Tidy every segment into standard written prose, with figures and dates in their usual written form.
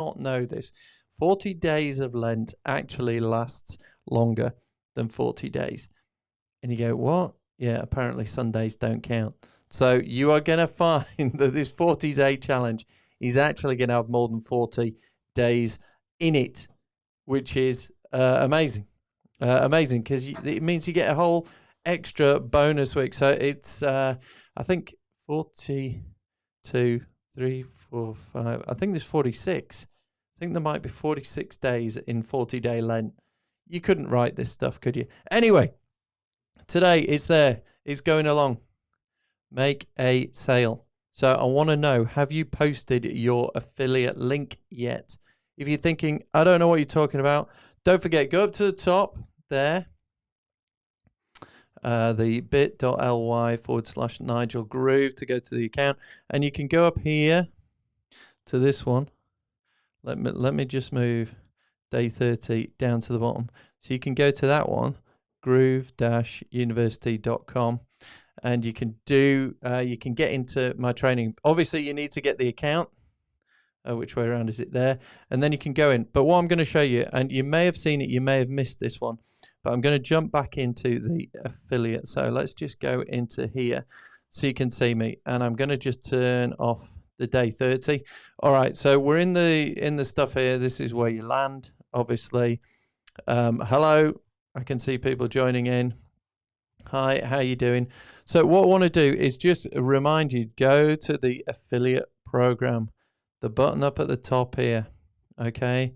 not know this. 40 days of Lent actually lasts longer than 40 days. And you go, what? Yeah, apparently Sundays don't count. So you are going to find that this 40-day challenge is actually going to have more than 40 days in it, which is amazing. Amazing, because it means you get a whole extra bonus week. So it's, I think, 42, 3, 4, 5. I think there's 46. I think there might be 46 days in 40-day Lent. You couldn't write this stuff, could you? Anyway, today it's there. It's going along. Make a sale. So I want to know, have you posted your affiliate link yet? If you're thinking, I don't know what you're talking about, don't forget, go up to the top there, the bit.ly/Nigel Groove to go to the account, and you can go up here to this one. Let me just move day 30 down to the bottom. So you can go to that one, groove-university.com, and you can get into my training. Obviously, you need to get the account. Which way around is it there? And then you can go in. But what I'm going to show you, and you may have seen it, you may have missed this one, but I'm going to jump back into the affiliate. So let's just go into here so you can see me. And I'm going to just turn off the day 30. All right, so we're in the stuff here. This is where you land, obviously. Hello, I can see people joining in. Hi, how you doing? So what I want to do is just remind you, go to the affiliate program, the button up at the top here, okay?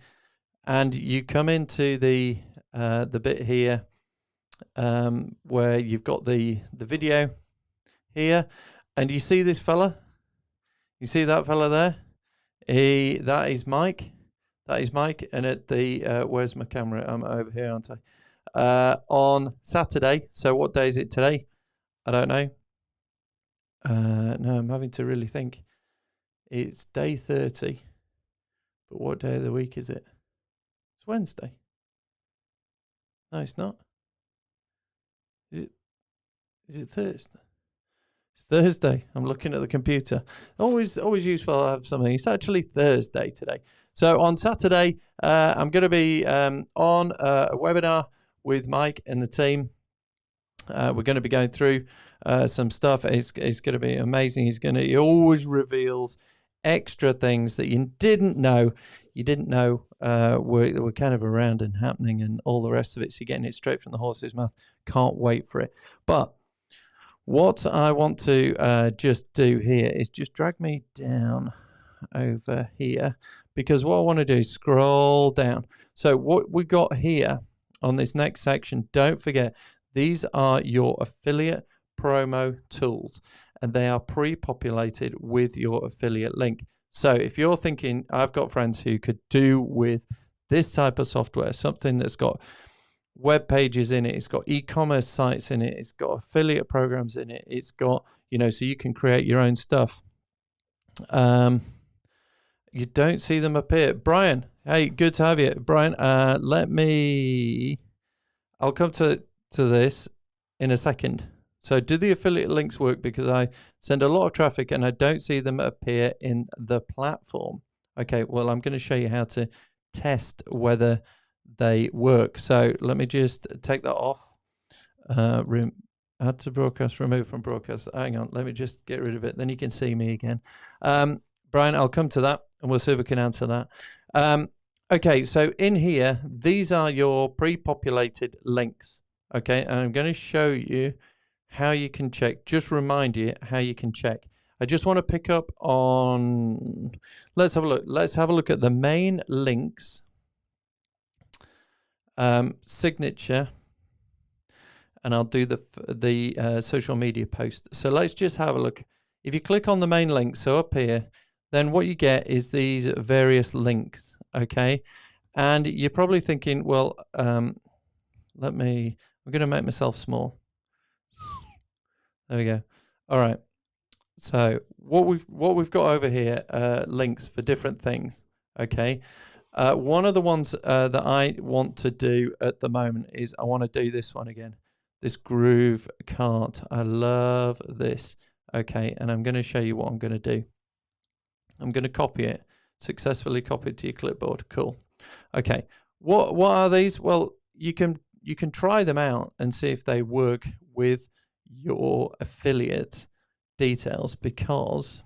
And you come into the bit here where you've got the video here, and you see this fella? You see that fella there? That is Mike. That is Mike. And at the where's my camera? I'm over here, aren't I? On Saturday. So what day is it today? I don't know. No, I'm having to really think. It's day 30. But what day of the week is it? It's Wednesday. No, it's not. Is it Thursday? It's Thursday. I'm looking at the computer. Always useful to have something. It's actually Thursday today. So on Saturday, I'm going to be on a webinar with Mike and the team. We're going to be going through some stuff. It's going to be amazing. He always reveals extra things that you didn't know. Were kind of around and happening and all the rest of it. So you're getting it straight from the horse's mouth. Can't wait for it. But what I want to just do here is just drag me down over here, because what I want to do is scroll down. So what we got here on this next section, don't forget, these are your affiliate promo tools, and they are pre-populated with your affiliate link. So if you're thinking, I've got friends who could do with this type of software, something that's got web pages in it, it's got e-commerce sites in it, it's got affiliate programs in it, it's got, so you can create your own stuff. You don't see them appear. Brian, hey, good to have you. Brian, I'll come to this in a second. So do the affiliate links work? Because I send a lot of traffic and I don't see them appear in the platform. Okay, well, I'm going to show you how to test whether they work. So let me just take that off. Add to broadcast, remove from broadcast. Hang on, let me just get rid of it. Then you can see me again. Brian, I'll come to that and we'll see if we can answer that. Okay, so in here, these are your pre-populated links. Okay, and I'm going to show you how you can check. Just remind you how you can check. I just want to pick up on, let's have a look. Let's have a look at the main links, signature, and I'll do the social media post. So let's just have a look. If you click on the main link, so up here, then what you get is these various links, okay? And you're probably thinking, well, I'm going to make myself small. There we go. All right. So what we've got over here, links for different things, okay? One of the ones that I want to do at the moment is I want to do this one again, this groove cart. I love this, okay? And I'm going to show you what I'm going to do. I'm going to copy it. Successfully copied to your clipboard. Cool. Okay. What are these? Well, you can try them out and see if they work with your affiliate details, because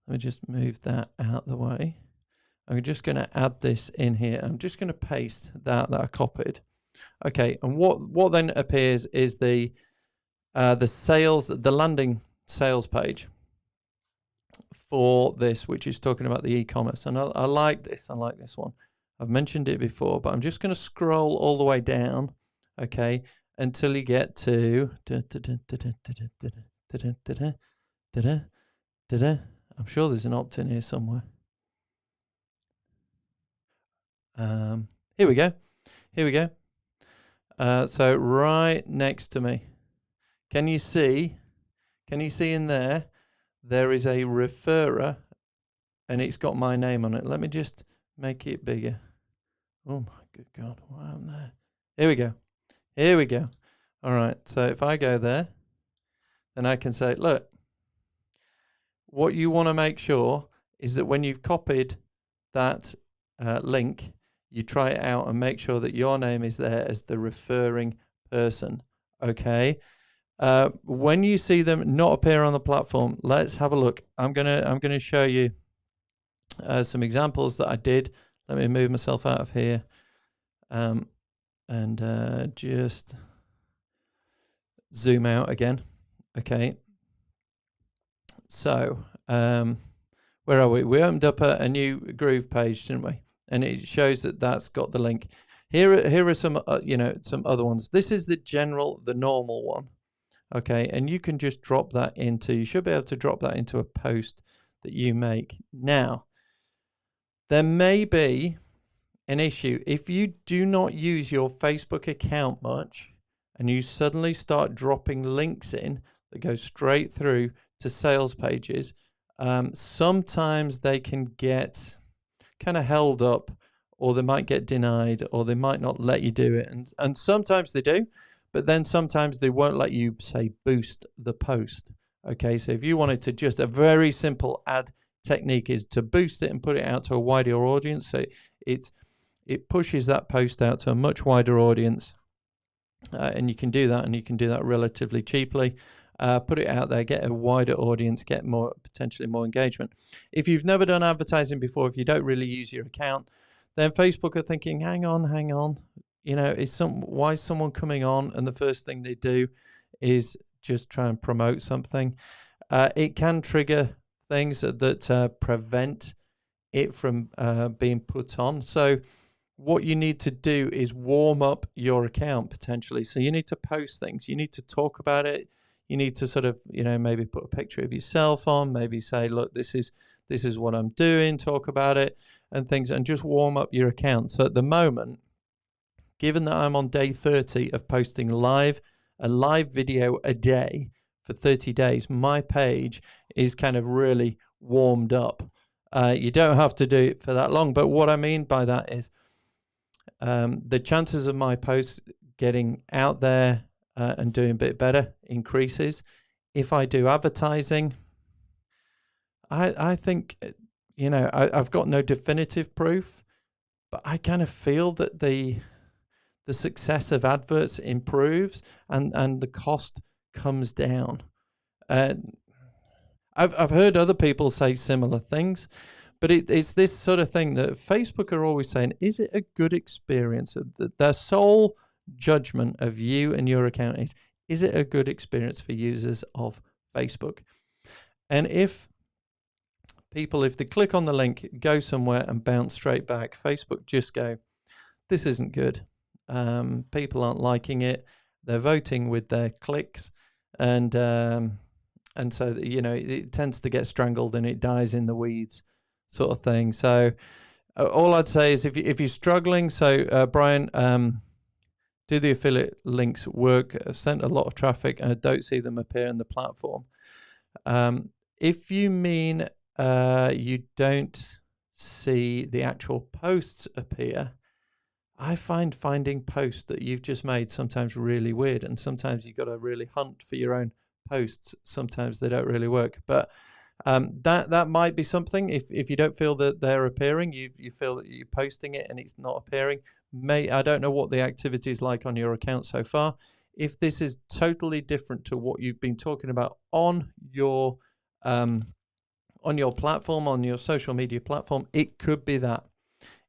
let me just move that out the way. I'm just going to add this in here. I'm just going to paste that I copied. Okay, and what then appears is the landing sales page for this, which is talking about the e-commerce. And I like this. I like this one. I've mentioned it before, but I'm just going to scroll all the way down, okay, until you get to I'm sure there's an opt-in here somewhere. Here we go. Here we go. So right next to me, can you see in there is a referrer, and it's got my name on it. Let me just make it bigger. Oh my good God, what happened there? Here we go. Here we go. All right, so if I go there, then I can say, look, what you want to make sure is that when you've copied that link, you try it out and make sure that your name is there as the referring person, okay? When you see them not appear on the platform, let's have a look. I'm gonna show you some examples that I did. Let me move myself out of here, and just zoom out again. Okay. So where are we? We opened up a new Groove page, didn't we? And it shows that that's got the link. Here are some some other ones. This is the normal one. Okay, and you can just drop that into, you should be able to drop that into a post that you make. Now, there may be an issue if you do not use your Facebook account much and you suddenly start dropping links in that go straight through to sales pages. Sometimes they can get kind of held up, or they might get denied, or they might not let you do it. And sometimes they do. But then sometimes they won't let you, say, boost the post. Okay, so if you wanted to, just a very simple ad technique is to boost it and put it out to a wider audience. So it pushes that post out to a much wider audience. And you can do that, and you can do that relatively cheaply. Put it out there, get a wider audience, get potentially more engagement. If you've never done advertising before, if you don't really use your account, then Facebook are thinking, hang on. Why is someone coming on and the first thing they do is just try and promote something? It can trigger things that prevent it from being put on. So what you need to do is warm up your account potentially. So you need to post things. You need to talk about it. You need to sort of, maybe put a picture of yourself on, maybe say, look, this is what I'm doing, talk about it and things, and just warm up your account. So at the moment, given that I'm on day 30 of posting a live video a day for 30 days, my page is kind of really warmed up. You don't have to do it for that long, but what I mean by that is the chances of my posts getting out there and doing a bit better increases. If I do advertising, I think, I've got no definitive proof, but I kind of feel that the success of adverts improves and the cost comes down. I've heard other people say similar things, but it's this sort of thing that Facebook are always saying, is it a good experience? Their sole judgment of you and your account is it a good experience for users of Facebook? And if they click on the link, go somewhere and bounce straight back, Facebook just go, this isn't good. People aren't liking it. They're voting with their clicks, and so it tends to get strangled and it dies in the weeds, sort of thing. So all I'd say is if you're struggling, so Brian, do the affiliate links work? I've sent a lot of traffic and I don't see them appear in the platform. If you mean you don't see the actual posts appear, I find finding posts that you've just made sometimes really weird, and sometimes you've got to really hunt for your own posts. Sometimes they don't really work. But That might be something. If you don't feel that they're appearing, you feel that you're posting it and it's not appearing. I don't know what the activity is like on your account so far. If this is totally different to what you've been talking about on your platform, on your social media platform, it could be that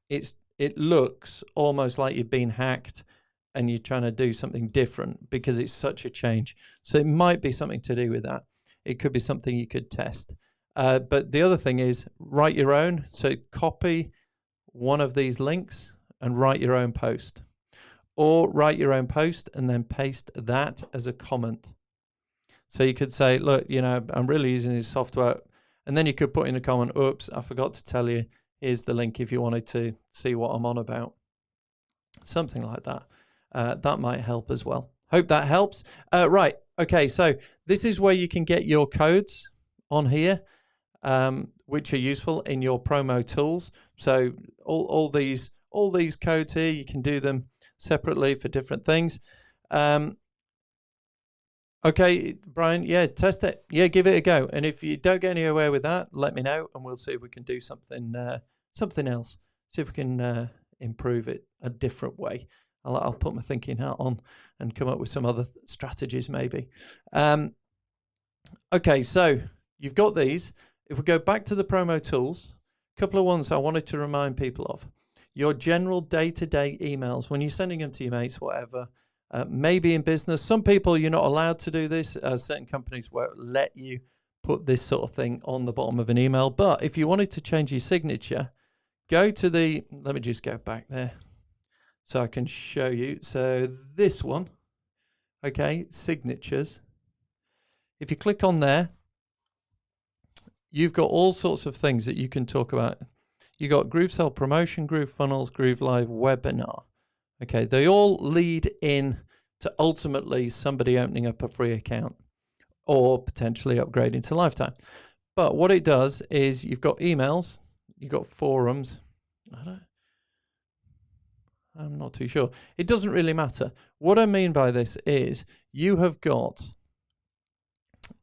it looks almost like you've been hacked and you're trying to do something different because it's such a change. So it might be something to do with that. It could be something you could test. But the other thing is write your own. So copy one of these links and write your own post. Or write your own post and then paste that as a comment. So you could say, look, I'm really using this software. And then you could put in a comment, oops, I forgot to tell you, here's the link if you wanted to see what I'm on about. Something like that. That might help as well. Hope that helps. Right. Okay. So this is where you can get your codes on here, which are useful in your promo tools. So all these codes here, you can do them separately for different things. Okay, Brian, yeah, test it. Yeah, give it a go. And if you don't get anywhere with that, let me know and we'll see if we can do something else. See if we can improve it a different way. I'll put my thinking hat on and come up with some other strategies maybe. Okay, so you've got these. If we go back to the promo tools, a couple of ones I wanted to remind people of. Your general day-to-day emails, when you're sending them to your mates, whatever, maybe in business. Some people, you're not allowed to do this. Certain companies won't let you put this sort of thing on the bottom of an email. But if you wanted to change your signature, go to let me just go back there so I can show you. So this one, okay, signatures. If you click on there, you've got all sorts of things that you can talk about. You got Groove Sell Promotion, Groove Funnels, Groove Live Webinar. Okay, they all lead in to ultimately somebody opening up a free account or potentially upgrading to lifetime. But what it does is you've got emails, you've got forums. I'm not too sure. It doesn't really matter. What I mean by this is you have got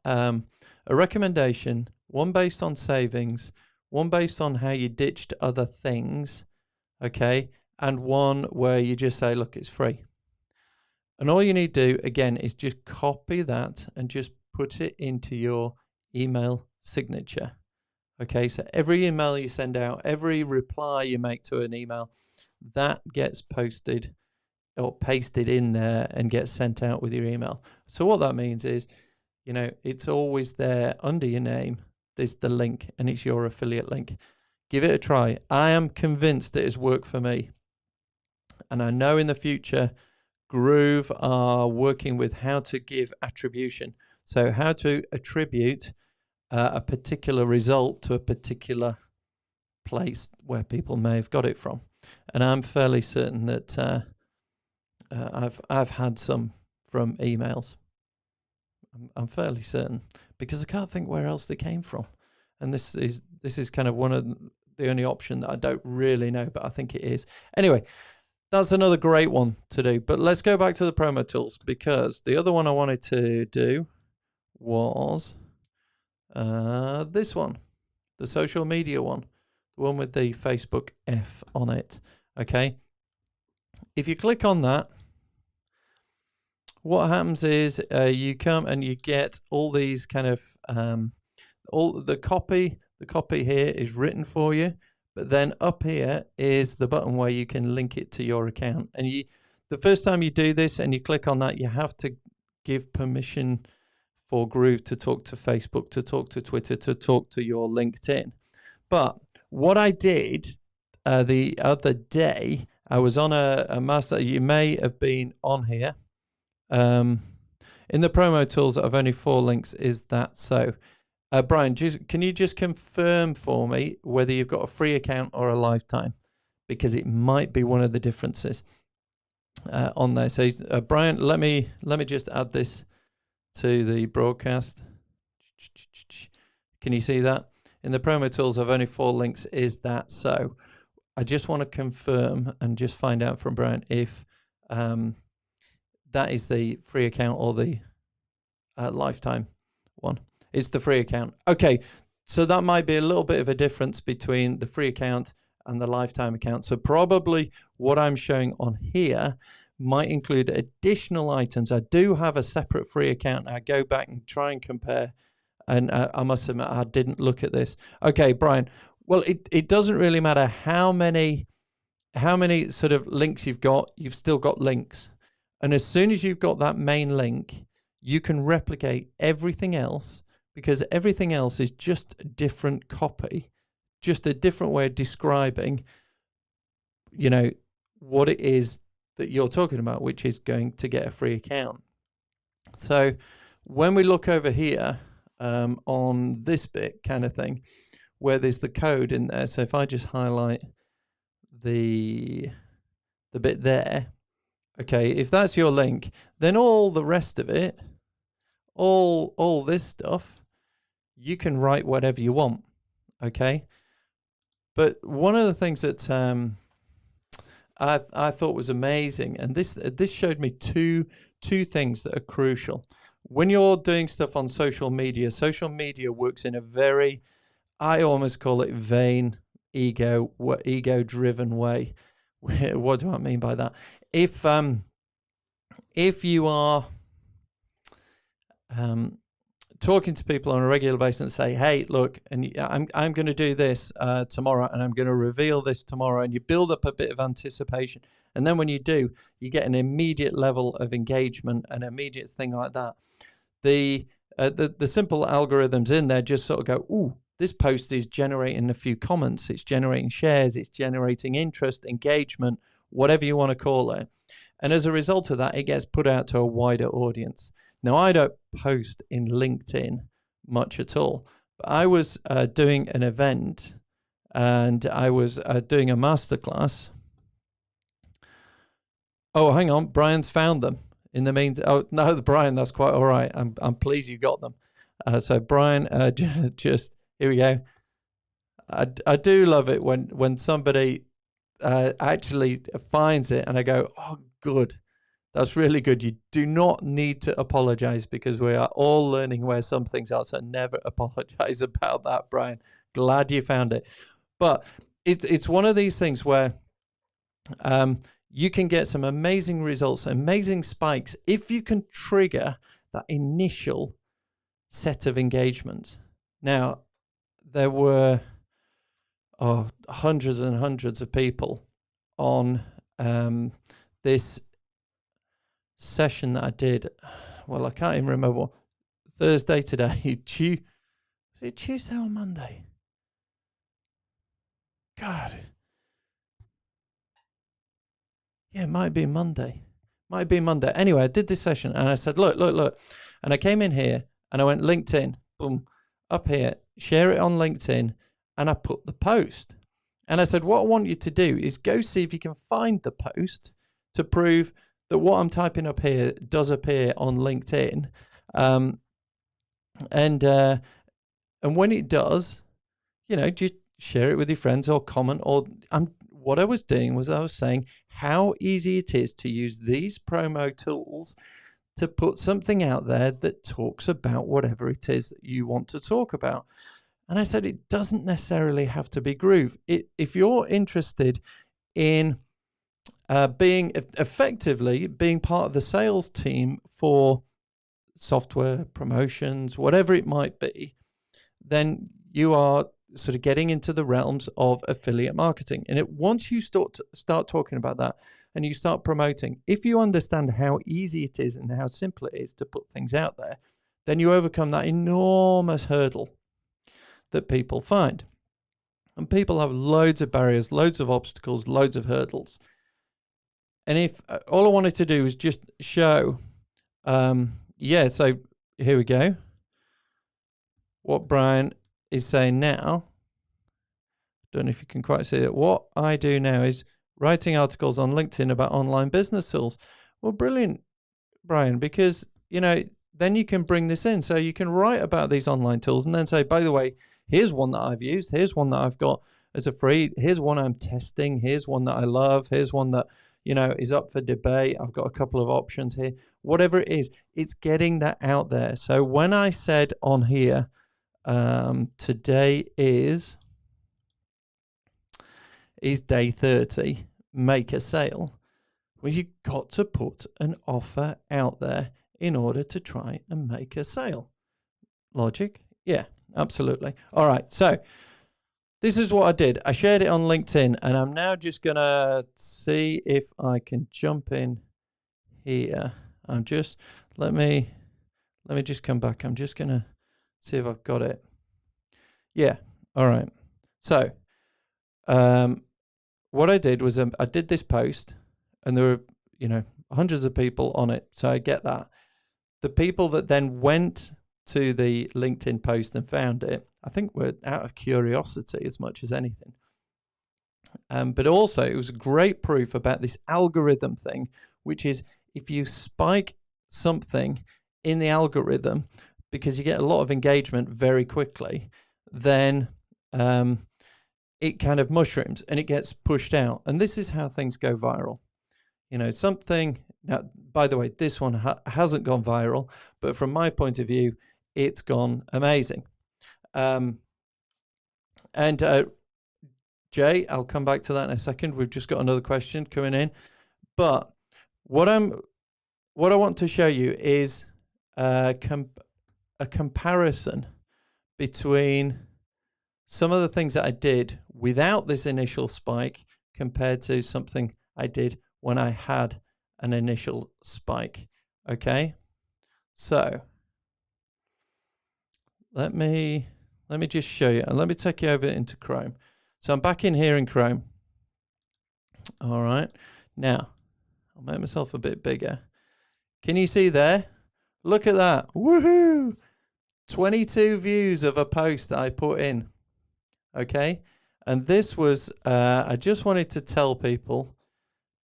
a recommendation, one based on savings, one based on how you ditched other things, okay, and one where you just say, look, it's free. And all you need to do, again, is just copy that and just put it into your email signature. Okay, so every email you send out, every reply you make to an email, that gets posted or pasted in there and gets sent out with your email. So what that means is, it's always there under your name. There's the link and it's your affiliate link. Give it a try. I am convinced it has worked for me. And I know in the future, Groove are working with how to give attribution. So how to attribute a particular result to a particular place where people may have got it from. And I'm fairly certain that I've had some from emails. I'm fairly certain because I can't think where else they came from. And this is kind of one of the only option that I don't really know, but I think it is. Anyway, that's another great one to do. But let's go back to the promo tools because the other one I wanted to do was this one, the social media one, the one with the Facebook F on it. Okay. If you click on that, what happens is you come and you get all these kind of all the copy. The copy here is written for you, but then up here is the button where you can link it to your account. And the first time you do this and you click on that, you have to give permission for Groove to talk to Facebook, to talk to Twitter, to talk to your LinkedIn. But what I did the other day, I was on a master. You may have been on here. In the promo tools of only 4 links, is that so? Brian, can you just confirm for me whether you've got a free account or a lifetime? Because it might be one of the differences on there. So Brian, let me just add this to the broadcast. Can you see that? In the promo tools of only 4 links, is that so? I just want to confirm and just find out from Brian if that is the free account or the lifetime one. It's the free account. Okay, So that might be a little bit of a difference between the free account and the lifetime account. So probably what I'm showing on here might include additional items. I do have a separate free account. I go back and try and compare, and I must admit I didn't look at this. Okay, Brian. Well, it doesn't really matter how many sort of links you've got. You've still got links, and as soon as you've got that main link, you can replicate everything else, because everything else is just a different copy, just a different way of describing, you know, what it is that you're talking about, which is going to get a free account. So when we look over here on this bit kind of thing, where there's the code in there. So if I just highlight the bit there, okay, if that's your link, then all the rest of it, all this stuff, you can write whatever you want, okay? But one of the things that I thought was amazing, and this showed me two things that are crucial. When you're doing stuff on social media works in a very, I almost call it vain, ego-driven way. What do I mean by that? If you are talking to people on a regular basis and say, hey, look, and I'm going to do this tomorrow, and I'm going to reveal this tomorrow, and you build up a bit of anticipation, and then when you do, you get an immediate level of engagement, an immediate thing like that. The simple algorithms in there just sort of go, ooh, this post is generating a few comments, it's generating shares, it's generating interest, engagement, whatever you want to call it. And as a result of that, it gets put out to a wider audience. Now, I don't post in LinkedIn much at all, but I was doing an event, and I was doing a masterclass. Oh, hang on, Brian's found them. In the meantime, oh no, Brian, that's quite all right. I'm pleased you got them. So Brian, just here we go. I do love it when somebody actually finds it, and I go, oh, good. That's really good. You do not need to apologize, because we are all learning where some things are. So never apologize about that, Brian. Glad you found it. But it's one of these things where you can get some amazing results, amazing spikes, if you can trigger that initial set of engagements. Now, there were hundreds and hundreds of people on this session that I did. Well, I can't even remember what Thursday today. Is it Tuesday or Monday? God. Yeah, it might be Monday. Anyway, I did this session, and I said, look. And I came in here, and I went LinkedIn, boom, up here, share it on LinkedIn, and I put the post. And I said, what I want you to do is go see if you can find the post to prove that what I'm typing up here does appear on LinkedIn. And when it does, just share it with your friends or comment. Or what I was doing was I was saying how easy it is to use these promo tools to put something out there that talks about whatever it is that you want to talk about. And I said it doesn't necessarily have to be Groove. If you're interested in being part of the sales team for software promotions, whatever it might be, then you are sort of getting into the realms of affiliate marketing. And once you start talking about that and you start promoting, if you understand how easy it is and how simple it is to put things out there, then you overcome that enormous hurdle that people find. And people have loads of barriers, loads of obstacles, loads of hurdles. And if all I wanted to do was just show, so here we go. What Brian is saying now, don't know if you can quite see it. What I do now is writing articles on LinkedIn about online business tools. Well, brilliant, Brian, because, then you can bring this in. So you can write about these online tools and then say, by the way, here's one that I've used. Here's one that I've got as a free. Here's one I'm testing. Here's one that I love. Here's one that, is up for debate. I've got a couple of options here. Whatever it is, it's getting that out there. So when I said on here, today is day 30, make a sale. Well, you've got to put an offer out there in order to try and make a sale. Logic? Yeah, absolutely. All right, so this is what I did. I shared it on LinkedIn, and I'm now just going to see if I can jump in here. Let me just come back. I'm just going to see if I've got it. Yeah, all right. So what I did was I did this post, and there were, hundreds of people on it. So I get that. The people that then went to the LinkedIn post and found it, I think were out of curiosity as much as anything. But also it was great proof about this algorithm thing, which is if you spike something in the algorithm because you get a lot of engagement very quickly, then it kind of mushrooms and it gets pushed out. And this is how things go viral. Something, now, by the way, this one hasn't gone viral, but from my point of view, it's gone amazing. Jay, I'll come back to that in a second. We've just got another question coming in. But what I want to show you is a comparison between some of the things that I did without this initial spike compared to something I did when I had an initial spike. Okay, so let me just show you, and let me take you over into Chrome. So I'm back in here in Chrome. All right, now I'll make myself a bit bigger. Can you see there? Look at that. Woohoo! 22 views of a post that I put in. Okay, and this was I just wanted to tell people,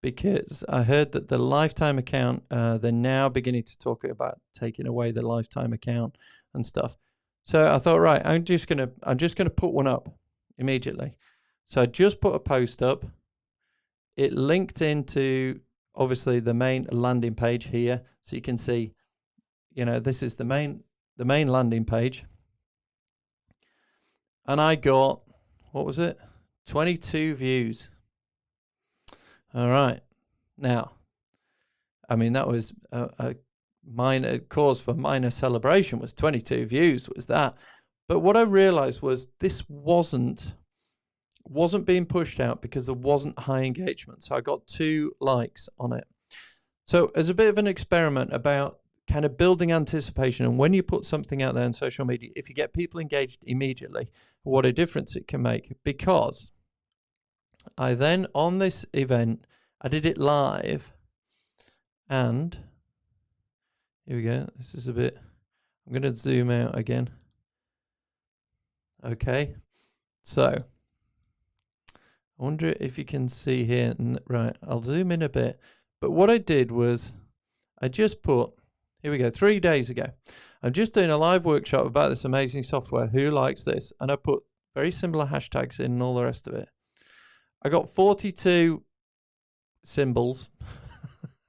because I heard that the lifetime account, they're now beginning to talk about taking away the lifetime account and stuff. So I thought, right, I'm just gonna put one up immediately. So I just put a post up. It linked into obviously the main landing page here, so you can see, this is the main landing page. And I got, what was it? 22 views. All right. Now, I mean, that was a minor cause for minor celebration, was 22 views, was that. But what I realized was this wasn't being pushed out because there wasn't high engagement. So I got 2 likes on it. So as a bit of an experiment about kind of building anticipation, and when you put something out there on social media, if you get people engaged immediately, what a difference it can make. Because I then, on this event, I did it live, and here we go. This is a bit, I'm going to zoom out again. Okay, so I wonder if you can see here. Right, I'll zoom in a bit. But what I did was I just put, here we go, 3 days ago. I'm just doing a live workshop about this amazing software. Who likes this? And I put very similar hashtags in and all the rest of it. I got 42 symbols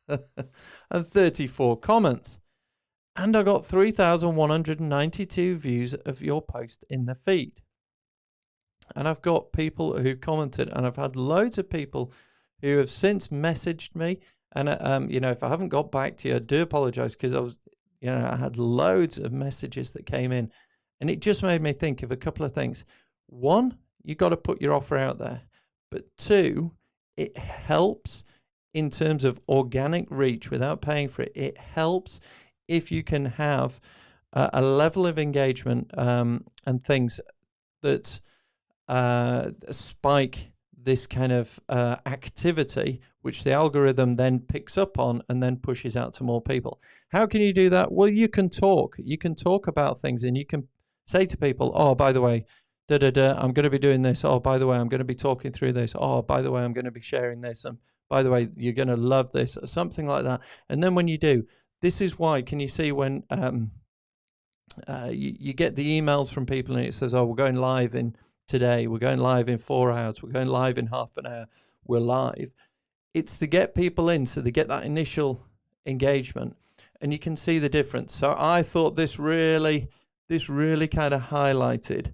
and 34 comments. And I got 3,192 views of your post in the feed. And I've got people who commented, and I've had loads of people who have since messaged me. And, if I haven't got back to you, I do apologize, because I was, I had loads of messages that came in, and it just made me think of a couple of things. One, you got to put your offer out there. But 2, it helps in terms of organic reach without paying for it. It helps if you can have a level of engagement and things that spike this kind of activity, which the algorithm then picks up on and then pushes out to more people. How can you do that? Well, you can talk. You can talk about things, and you can say to people, oh, by the way, I'm going to be doing this. Oh, by the way, I'm going to be talking through this. Oh, by the way, I'm going to be sharing this. And by the way, you're going to love this, or something like that. And then when you do, this is why, can you see when you get the emails from people and it says, oh, we're going live in today, we're going live in 4 hours, we're going live in half an hour, we're live. It's to get people in so they get that initial engagement, and you can see the difference. So I thought this this really kind of highlighted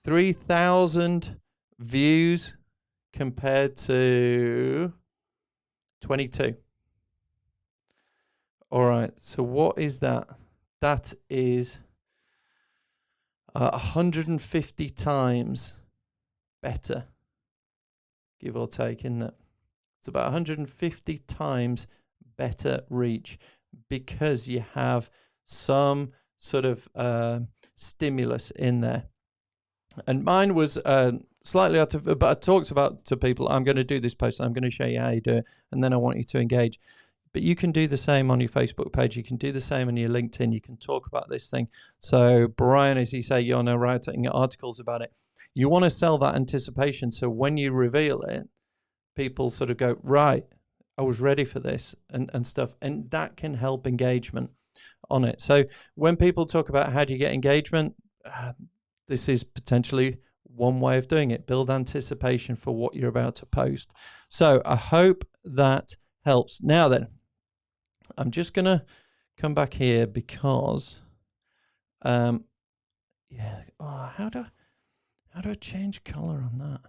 3,000 views compared to 22. All right, so what is that? That is 150 times better, give or take, isn't it? It's about 150 times better reach because you have some sort of stimulus in there. And mine was slightly out of, but I talked about to people, I'm going to do this post, I'm going to show you how you do it, and then I want you to engage. But you can do the same on your Facebook page. You can do the same on your LinkedIn. You can talk about this thing. So Brian, as you say, you're now writing articles about it. You want to sell that anticipation. So when you reveal it, people sort of go, right, I was ready for this and stuff. And that can help engagement on it. So when people talk about how do you get engagement, this is potentially one way of doing it. Build anticipation for what you're about to post. So I hope that helps. Now then, I'm just going to come back here because, how do I change color on that?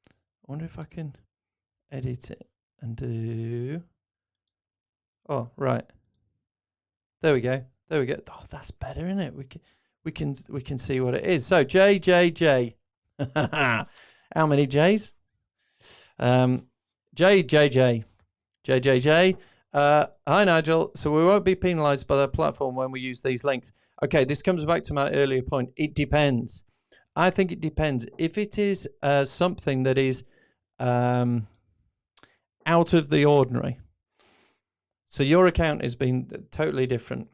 I wonder if I can edit it and do, oh, right. There we go. There we go. Oh, that's better, isn't it? We can see what it is. So JJJ. How many J's? JJJ. Hi, Nigel. So we won't be penalized by the platform when we use these links. Okay, this comes back to my earlier point. It depends. I think it depends. If it is something that is out of the ordinary, so your account has been totally different.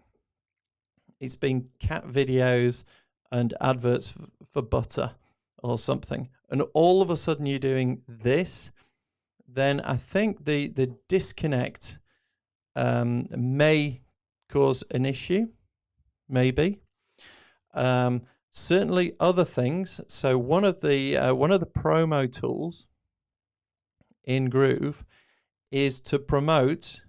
It's been cat videos and adverts for butter or something, and all of a sudden you're doing this, then I think the disconnect may cause an issue, maybe. Certainly other things. So one of the promo tools in Groove is to promote.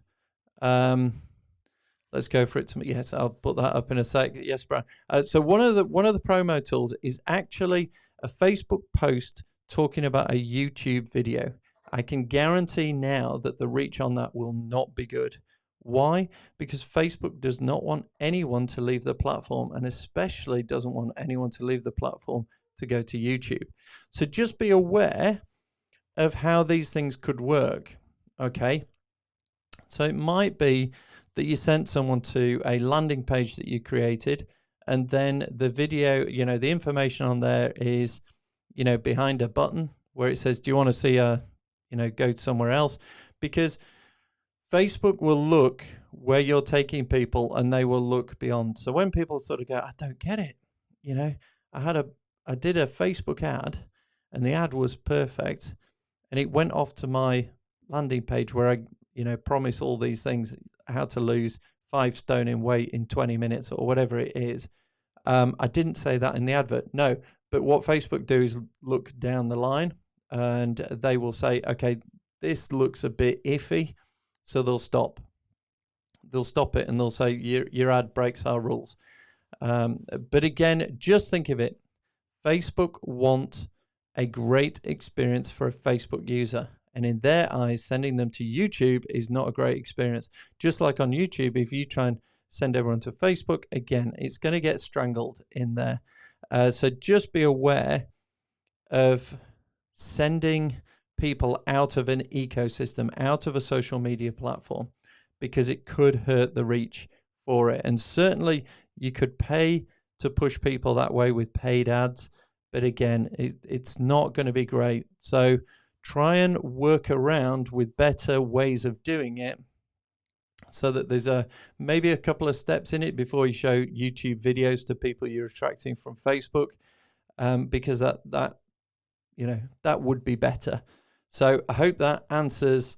Let's go for it. Yes, I'll put that up in a sec. Yes, Brian. So one of the promo tools is actually a Facebook post talking about a YouTube video. I can guarantee now that the reach on that will not be good. Why? Because Facebook does not want anyone to leave the platform, and especially doesn't want anyone to leave the platform to go to YouTube. So just be aware of how these things could work. Okay. So it might be that you sent someone to a landing page that you created, and then the video, the information on there is, behind a button where it says, do you want to see go somewhere else? Because Facebook will look where you're taking people, and they will look beyond. So when people sort of go, I don't get it. I did a Facebook ad, and the ad was perfect, and it went off to my landing page where I, promise all these things, how to lose 5 stone in weight in 20 minutes or whatever it is. I didn't say that in the advert. No, but what Facebook do is look down the line, and they will say, okay, this looks a bit iffy. So they'll stop it, and they'll say your ad breaks our rules. But again, just think of it. Facebook want a great experience for a Facebook user. And in their eyes, sending them to YouTube is not a great experience. Just like on YouTube, if you try and send everyone to Facebook, again, it's going to get strangled in there. So just be aware of sending people out of an ecosystem, out of a social media platform, because it could hurt the reach for it. And certainly you could pay to push people that way with paid ads, but again, it's not going to be great. So try and work around with better ways of doing it, so that there's maybe a couple of steps in it before you show YouTube videos to people you're attracting from Facebook, because that would be better. So I hope that answers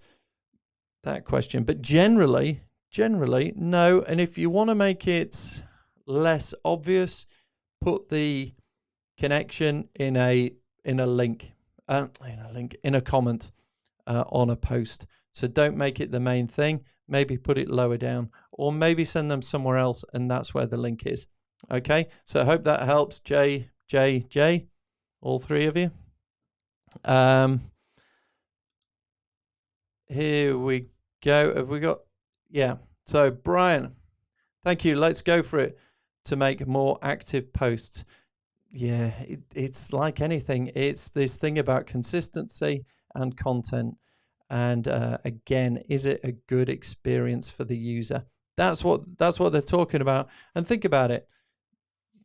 that question. But generally, no. And if you want to make it less obvious, put the connection in a link, in a comment. on a post. So don't make it the main thing. Maybe put it lower down, or maybe send them somewhere else, and that's where the link is. Okay, so I hope that helps. J, all three of you. Here we go. Have we got? Yeah. So Brian, thank you. Let's go for it to make more active posts. Yeah, it's like anything. It's this thing about consistency and content. And again, is it a good experience for the user? That's what they're talking about. And think about it.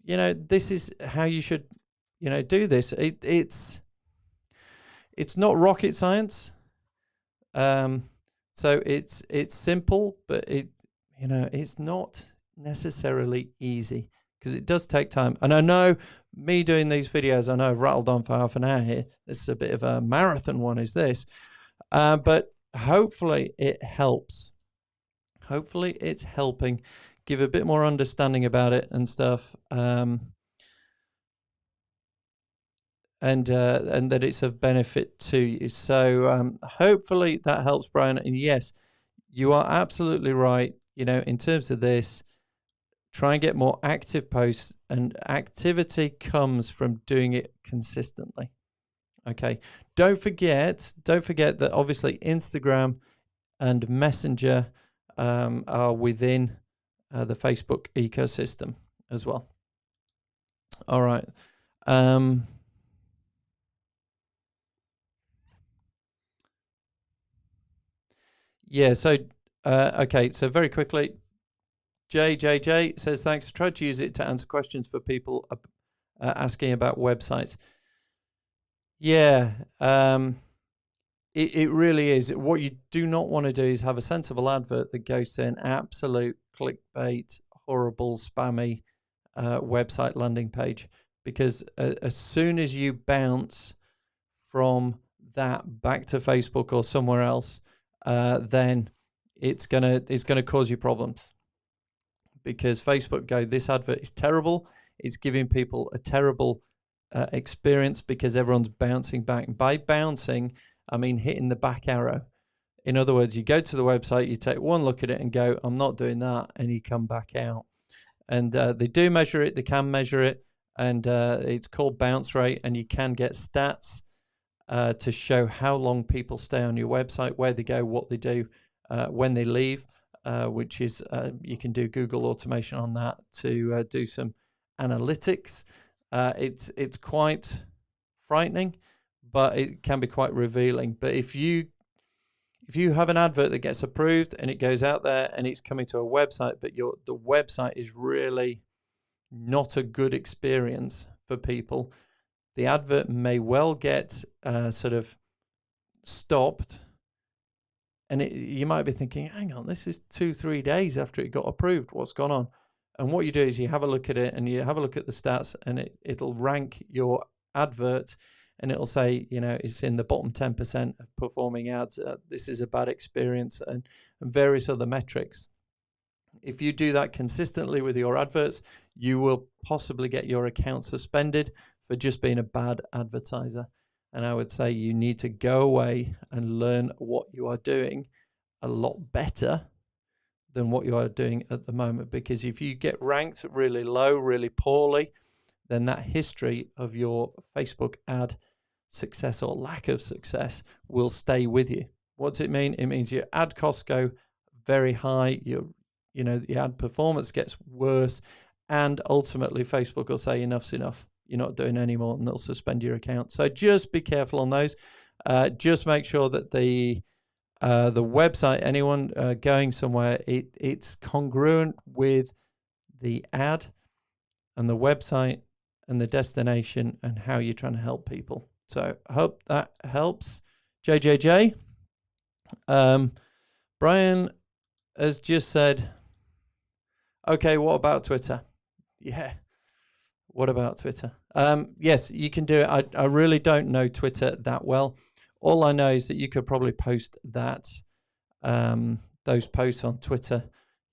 This is how you should, do this. It's not rocket science. So it's simple, but it's not necessarily easy, because it does take time. And I know, me doing these videos, I know I've rattled on for half an hour here. This is a bit of a marathon one, is this? But hopefully it helps. Hopefully it's helping give a bit more understanding about it and stuff. And that it's of benefit to you. So hopefully that helps, Brian. And yes, you are absolutely right. In terms of this, try and get more active posts, and activity comes from doing it consistently. Okay. Don't forget that obviously Instagram and Messenger are within the Facebook ecosystem as well. All right. Yeah, so, okay, so very quickly, JJJ says, thanks. I tried to use it to answer questions for people asking about websites. Yeah, it really is. What you do not want to do is have a sensible advert that goes to an absolute clickbait, horrible, spammy website landing page, because as soon as you bounce from that back to Facebook or somewhere else, then it's gonna cause you problems, because Facebook go, this advert is terrible. It's giving people a terrible experience, because everyone's bouncing back. And by bouncing, I mean hitting the back arrow. In other words, you go to the website, you take one look at it and go, I'm not doing that, and you come back out. And they do measure it. They can measure it, and it's called bounce rate, and you can get stats to show how long people stay on your website, where they go, what they do, when they leave, which is, you can do Google automation on that to do some analytics. It's quite frightening, but it can be quite revealing. But if you have an advert that gets approved and it goes out there and it's coming to a website, but the website is really not a good experience for people, the advert may well get sort of stopped, and you might be thinking, hang on, this is 2-3 days after it got approved. What's gone on? And what you do is you have a look at it, and you have a look at the stats, and it'll rank your advert, and it'll say, it's in the bottom 10% of performing ads. This is a bad experience, and various other metrics. If you do that consistently with your adverts, you will possibly get your account suspended for just being a bad advertiser. And I would say you need to go away and learn what you are doing a lot better than what you are doing at the moment. Because if you get ranked really low, really poorly, then that history of your Facebook ad success or lack of success will stay with you. What does it mean? It means your ad costs go very high. The ad performance gets worse, and ultimately Facebook will say enough's enough. You're not doing any more, and they'll suspend your account. So just be careful on those. Just make sure that the website, anyone going somewhere, it's congruent with the ad and the website and the destination and how you're trying to help people. So I hope that helps. JJJ. Brian has just said, okay, what about Twitter? Yeah. What about Twitter? Yes, you can do it. I really don't know Twitter that well. All I know is that you could probably post those posts on Twitter,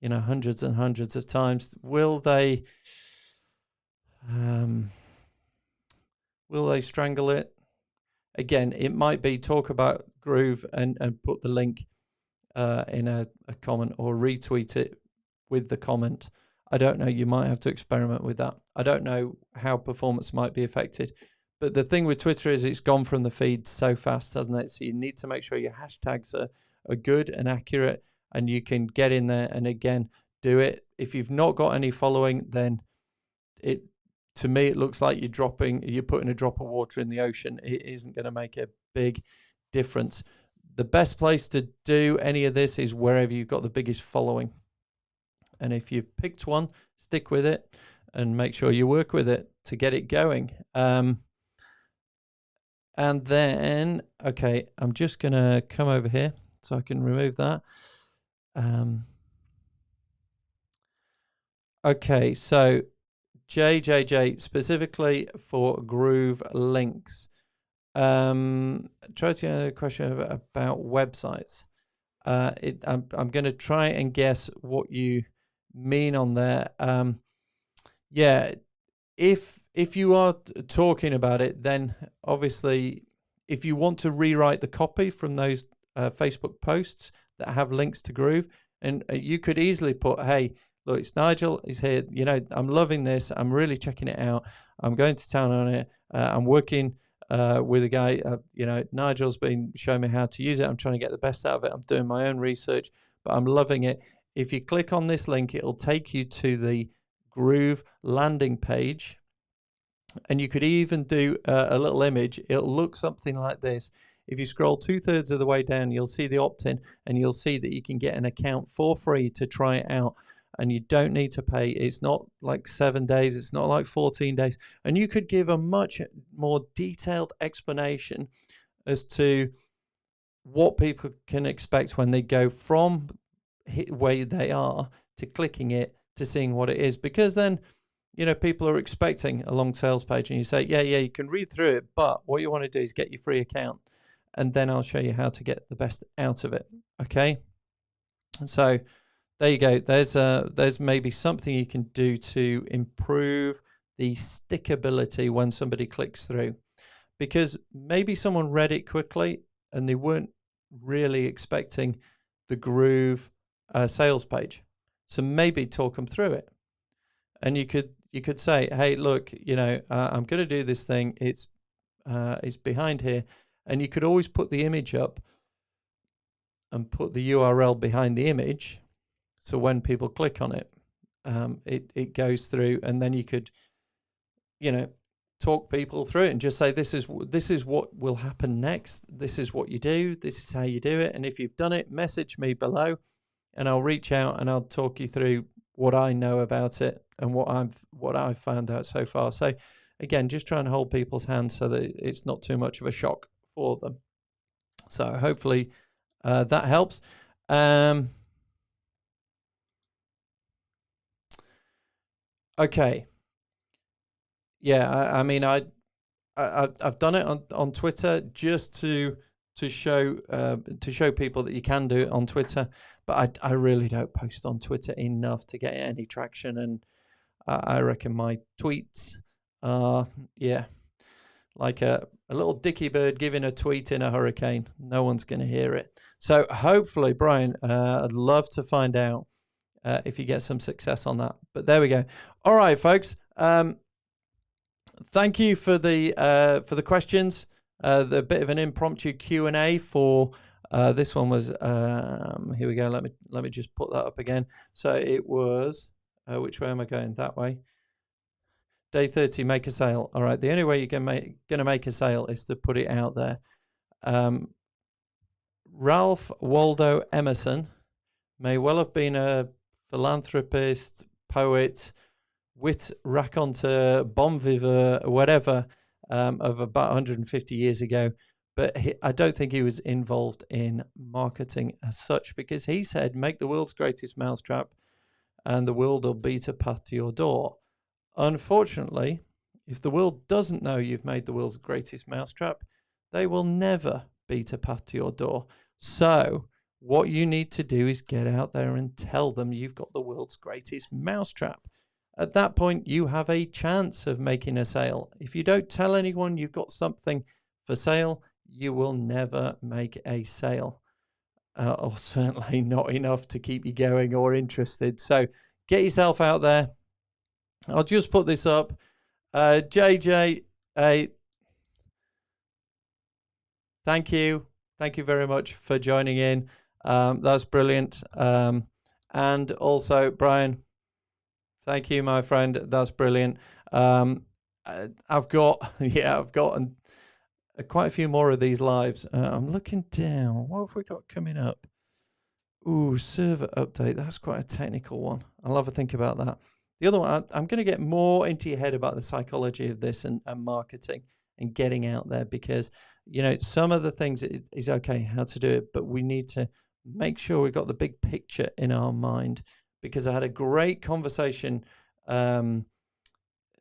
hundreds and hundreds of times. Will they strangle it? Again, it might be talk about Groove and put the link in a comment, or retweet it with the comment. I don't know. You might have to experiment with that. I don't know how performance might be affected. But the thing with Twitter is it's gone from the feed so fast, hasn't it? So you need to make sure your hashtags are good and accurate, and you can get in there and, again, do it. If you've not got any following, then to me, it looks like you're putting a drop of water in the ocean. It isn't going to make a big difference. The best place to do any of this is wherever you've got the biggest following. And if you've picked one, stick with it and make sure you work with it to get it going. And then, okay, I'm just going to come over here so I can remove that. Okay, so JJJ, specifically for Groove links. Try to get a question about websites. I'm going to try and guess what you mean on there. Yeah, if you are talking about it, then obviously if you want to rewrite the copy from those Facebook posts that have links to Groove, and you could easily put, hey, look, it's Nigel. He's here. You know, I'm loving this. I'm really checking it out. I'm going to town on it. I'm working with a guy. You know, Nigel's been showing me how to use it. I'm trying to get the best out of it. I'm doing my own research, but I'm loving it. If you click on this link, it'll take you to the Groove landing page, and you could even do a little image. It'll look something like this. If you scroll 2/3 of the way down, you'll see the opt-in, and you'll see that you can get an account for free to try it out. And you don't need to pay. It's not like 7 days. It's not like 14 days. And you could give a much more detailed explanation as to what people can expect when they go from where they are to clicking it to seeing what it is. Because then, you know, people are expecting a long sales page, and you say, yeah, you can read through it, but what you want to do is get your free account, and then I'll show you how to get the best out of it. Okay. And so there you go. There's maybe something you can do to improve the stickability when somebody clicks through, because maybe someone read it quickly and they weren't really expecting the Groove sales page. So maybe talk them through it, and you could say, hey, look, you know, I'm going to do this thing. It's behind here, and you could always put the image up and put the URL behind the image. So when people click on it, it goes through, and then you could, you know, talk people through it and just say, this is what will happen next. This is what you do. This is how you do it. And if you've done it, message me below, and I'll reach out and I'll talk you through what I know about it and what I've found out so far. So again, just trying to hold people's hands so that it's not too much of a shock for them. So hopefully that helps. Okay. Yeah, I mean, I've done it on Twitter just to show people that you can do it on Twitter, but I really don't post on Twitter enough to get any traction, and I reckon my tweets are, yeah, like a little dicky bird giving a tweet in a hurricane. No one's going to hear it. So hopefully, Brian, I'd love to find out if you get some success on that. But there we go. All right, folks. Thank you for the questions. The bit of an impromptu Q&A for this one was here we go. Let me just put that up again. So it was which way am I going? That way. Day 30, make a sale. All right. The only way you're going to make a sale is to put it out there. Ralph Waldo Emerson may well have been a philanthropist, poet, wit raconteur, bon vivant, whatever, of about 150 years ago. But I don't think he was involved in marketing as such, because he said, make the world's greatest mousetrap and the world will beat a path to your door. Unfortunately, if the world doesn't know you've made the world's greatest mousetrap, they will never beat a path to your door. So what you need to do is get out there and tell them you've got the world's greatest mousetrap. At that point, you have a chance of making a sale. If you don't tell anyone you've got something for sale, you will never make a sale, or certainly not enough to keep you going or interested. So get yourself out there. I'll just put this up. JJ, thank you. Thank you very much for joining in. That's brilliant. And also, Brian, thank you, my friend. That's brilliant. I've got, I've got quite a few more of these lives. I'm looking down. What have we got coming up? Ooh, server update. That's quite a technical one. I'll have a think about that. The other one, I'm going to get more into your head about the psychology of this and marketing and getting out there, because, you know, some of the things is okay how to do it, but we need to make sure we've got the big picture in our mind, because I had a great conversation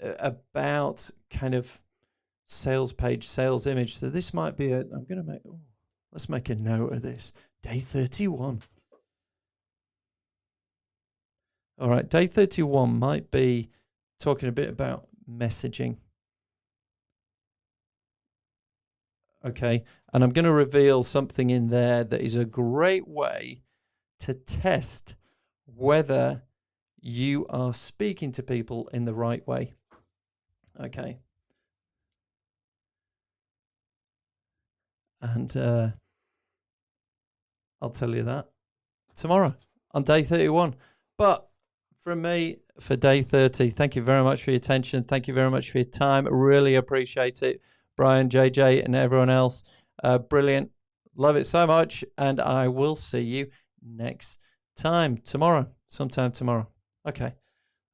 about kind of sales page, sales image. So this might be I'm going to make, let's make a note of this. Day 31. All right, day 31 might be talking a bit about messaging. Okay, and I'm going to reveal something in there that is a great way to test whether you are speaking to people in the right way. Okay. And I'll tell you that tomorrow on day 31. But from me for day 30, thank you very much for your attention. Thank you very much for your time. Really appreciate it. Brian, JJ, and everyone else. Brilliant. Love it so much. And I will see you next time tomorrow, sometime tomorrow. Okay.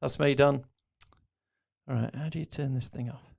That's me done. All right. How do you turn this thing off?